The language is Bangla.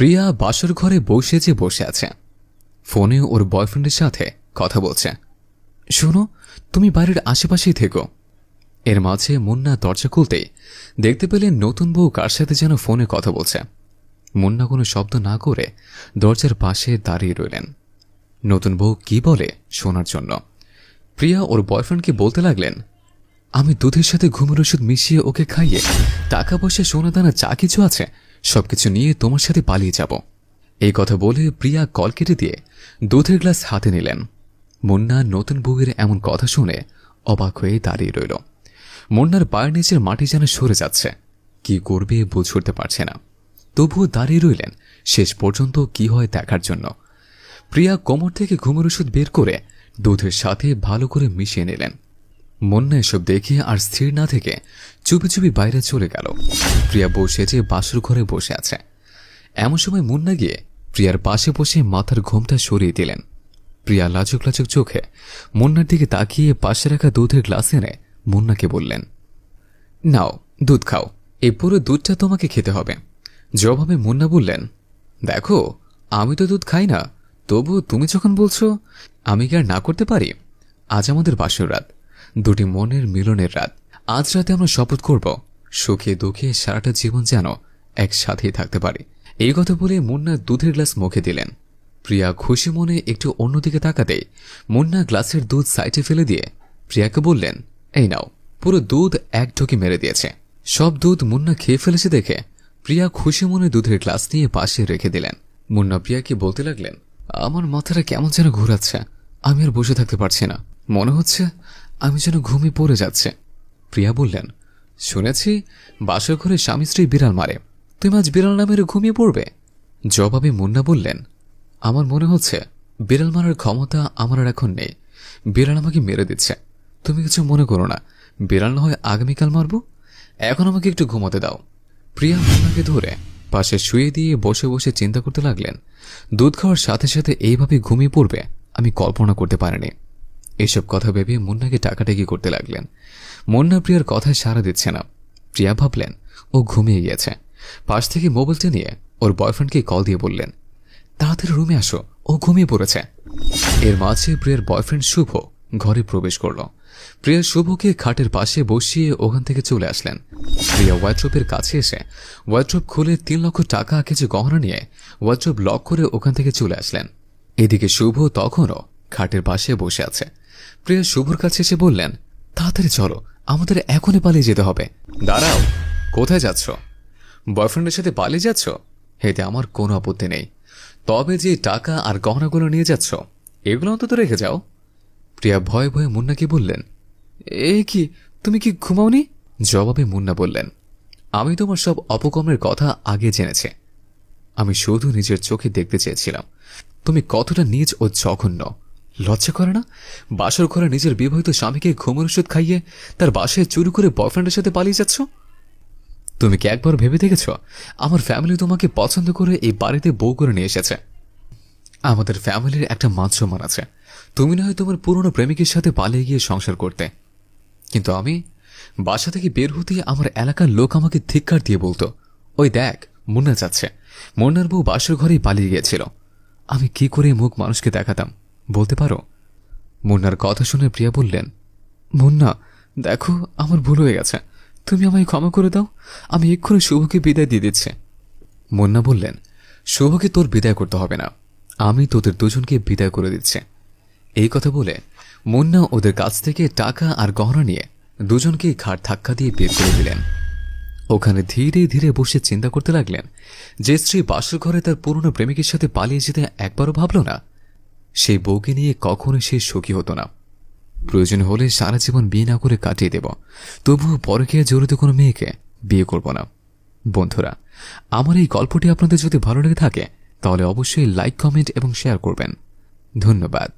প্রিয়া বাসর ঘরে বসে আছে, ফোনে ওর বয়ফ্রেন্ডের সাথে কথা বলছে। শোনো, তুমি বাড়ির আশেপাশেই থেকো। এর মাঝে মুন্না দরজা খুলতেই দেখতে পেলেন নতুন বউ কার সাথে যেন ফোনে কথা বলছে। মুন্না কোনো শব্দ না করে দরজার পাশে দাঁড়িয়ে রইলেন, নতুন বউ কি বলে শোনার জন্য। প্রিয়া ওর বয়ফ্রেন্ডকে বলতে লাগলেন, আমি দুধের সাথে ঘুমের ওষুধ মিশিয়ে ওকে খাইয়ে টাকা পয়সা সোনাদানা যা কিছু আছে সবকিছু নিয়ে তোমার সাথে পালিয়ে যাব। এই কথা বলে প্রিয়া কল কেটে দিয়ে দুধের গ্লাস হাতে নিলেন। মুন্না নতুন বউয়ের এমন কথা শুনে অবাক হয়ে দাঁড়িয়ে রইল। মুন্নার পায়ের নিচের মাটি যেন সরে যাচ্ছে, কি করবে বুঝে উঠতে পারছে না। তবুও দাঁড়িয়ে রইলেন শেষ পর্যন্ত কি হয় দেখার জন্য। প্রিয়া কোমর থেকে ঘুমের ওষুধ বের করে দুধের সাথে ভালো করে মিশিয়ে নিলেন। মুন্না এসব দেখে আর স্থির না থেকে চুপি চুপি বাইরে চলে গেল। প্রিয়া বউ সেজে বাসর ঘরে বসে আছে। এমন সময় মুন্না গিয়ে প্রিয়ার পাশে বসে মাথার ঘোমটা সরিয়ে দিলেন। প্রিয়া লাজুক লাজুক চোখে মুন্নার দিকে তাকিয়ে পাশে রাখা দুধের গ্লাস এনে মুন্নাকে বললেন, নাও দুধ খাও, এই পুরো দুধটা তোমাকে খেতে হবে। জবাবে মুন্না বললেন, দেখো আমি তো দুধ খাই না, তবু তুমি যখন বলছো আমি কি আর না করতে পারি। আজ আমাদের বাসর রাত, দুটি মনের মিলনের রাত। আজ রাতে আমরা শপথ করব সুখে দুঃখে সারাটা জীবন যেন একসাথেই থাকতে পারি। এই কথা বলে মুন্না দুধের গ্লাস মুখে দিলেন। প্রিয়া খুশি মনে একটু অন্যদিকে তাকাতেই মুন্না গ্লাসের দুধ সাইডে ফেলে দিয়ে প্রিয়াকে বললেন, এই নাও। পুরো দুধ এক ঢোকে মেরে দিয়েছে। সব দুধ মুন্না খেয়ে ফেলেছে দেখে প্রিয়া খুশি মনে দুধের গ্লাস নিয়ে পাশে রেখে দিলেন। মুন্না প্রিয়াকে বলতে লাগলেন, আমার মাথাটা কেমন যেন ঘোরাচ্ছে, আমি আর বসে থাকতে পারছি না, মনে হচ্ছে আমি যেন ঘুমিয়ে পড়ে যাচ্ছে। প্রিয়া বললেন, শুনেছি বাসর ঘরে স্বামী স্ত্রী বিড়াল মারে, তুমি আজ বিড়াল না মেরে ঘুমিয়ে পড়বে। জবাবে মুন্না বললেন, আমার মনে হচ্ছে বিড়াল মারার ক্ষমতা আমার আর এখন নেই, বিড়াল আমাকে মেরে দিচ্ছে। তুমি কিছু মনে করো না, বিড়াল না হয় আগামীকাল মারব, এখন আমাকে একটু ঘুমাতে দাও। প্রিয়া মুন্নাকে ধরে পাশে শুয়ে দিয়ে বসে বসে চিন্তা করতে লাগলেন, দুধ খাওয়ার সাথে সাথে এইভাবে ঘুমিয়ে পড়বে আমি কল্পনা করতে পারিনি। এসব কথা ভেবে মুন্নাকে টাকাটাকি করতে লাগলেন। মুন্না প্রিয়ার কথায় সাড়া দিচ্ছে না। প্রিয়া ভাবলেন ও ঘুমিয়ে গিয়েছে। পাশ থেকে মোবাইলটা নিয়ে ওর বয়ফ্রেন্ডকে কল দিয়ে বললেন, তাড়াতাড়ি রুমে আসো, ও ঘুমিয়ে পড়েছে। এর মাঝে প্রিয়ার বয়ফ্রেন্ড শুভ ঘরে প্রবেশ করল। প্রিয়া শুভকে খাটের পাশে বসিয়ে ওখান থেকে চলে আসলেন। প্রিয়া ওয়ার্ড্রোবের কাছে এসে ওয়ার্ড্রোব খুলে 3 লক্ষ টাকা কিছু গহনা নিয়ে ওয়ার্ড্রোব লক করে ওখান থেকে চলে আসলেন। এদিকে শুভ তখনও খাটের পাশে বসে আছে। প্রিয়া শুভর কাছে এসে বললেন, তাড়াতাড়ি চলো, আমাদের এখনই পালিয়ে যেতে হবে। দাঁড়াও, কোথায় যাচ্ছ? বয়ফ্রেন্ডের সাথে পালিয়ে যাচ্ছ? এতে আমার কোনো আপত্তি নেই, তবে যে টাকা আর গহনাগুলো নিয়ে যাচ্ছ এগুলো অন্তত রেখে যাও। প্রিয়া ভয়ে ভয়ে মুন্নাকে বললেন, এ কি, তুমি কি ঘুমাওনি? জবাবে মুন্না বললেন, আমি তোমার সব অপকর্মের কথা আগে জেনেছি, আমি শুধু নিজের চোখে দেখতে চেয়েছিলাম তুমি কতটা নীচ ও জঘন্য। লজ্জা করে না বাসর ঘরে নিজের বিবাহিত স্বামীকে ঘুমের ওষুধ খাইয়ে তার বাসায় চুরি করে বয়ফ্রেন্ডের সাথে পালিয়ে যাচ্ছ? তুমি কি একবার ভেবে দেখেছ আমার ফ্যামিলি তোমাকে পছন্দ করে এই বাড়িতে বউ করে নিয়ে এসেছে? আমাদের ফ্যামিলির একটা মান সম্মান আছে, তুমি না হয় তোমার পুরনো প্রেমিকের সাথে পালিয়ে গিয়ে সংসার করতে, কিন্তু আমি বাসা থেকে বের হতে আমার এলাকার লোক আমাকে ধিক্কার দিয়ে বলতো, ওই দেখ মুন্না যাচ্ছে, মুন্নার বউ বাসর ঘরেই পালিয়ে গিয়েছিল। আমি কি করে মুখ মানুষকে দেখাতাম বলতে পারো? মুন্নার কথা শুনে প্রিয়া বললেন, মুন্না দেখো আমার ভুল হয়ে গেছে, তুমি আমায় ক্ষমা করে দাও, আমি এক্ষুনি শুভকে বিদায় দিয়ে দিচ্ছি। মুন্না বললেন, শুভকে তোর বিদায় করতে হবে না, আমি তোদের দুজনকে বিদায় করে দিচ্ছি। এই কথা বলে মুন্না ওদের কাছ থেকে টাকা আর গহনা নিয়ে দুজনকেই ঘাট ধাক্কা দিয়ে বের করে দিলেন। ওখানে ধীরে ধীরে বসে চিন্তা করতে লাগলেন, যে স্ত্রী বাসর ঘরে তার পুরনো প্রেমিকের সাথে পালিয়ে যেতে একবারও ভাবল না, সেই বউকে নিয়ে কখনোই সে সুখী হতো না। প্রয়োজন হলে সারা জীবন বিয়ে না করে কাটিয়ে দেব, তবুও পরকীয়া জড়িত কোনো মেয়েকে বিয়ে করব না। বন্ধুরা, আমার এই গল্পটি আপনাদের যদি ভালো লেগে থাকে তাহলে অবশ্যই লাইক, কমেন্ট এবং শেয়ার করবেন। ধন্যবাদ।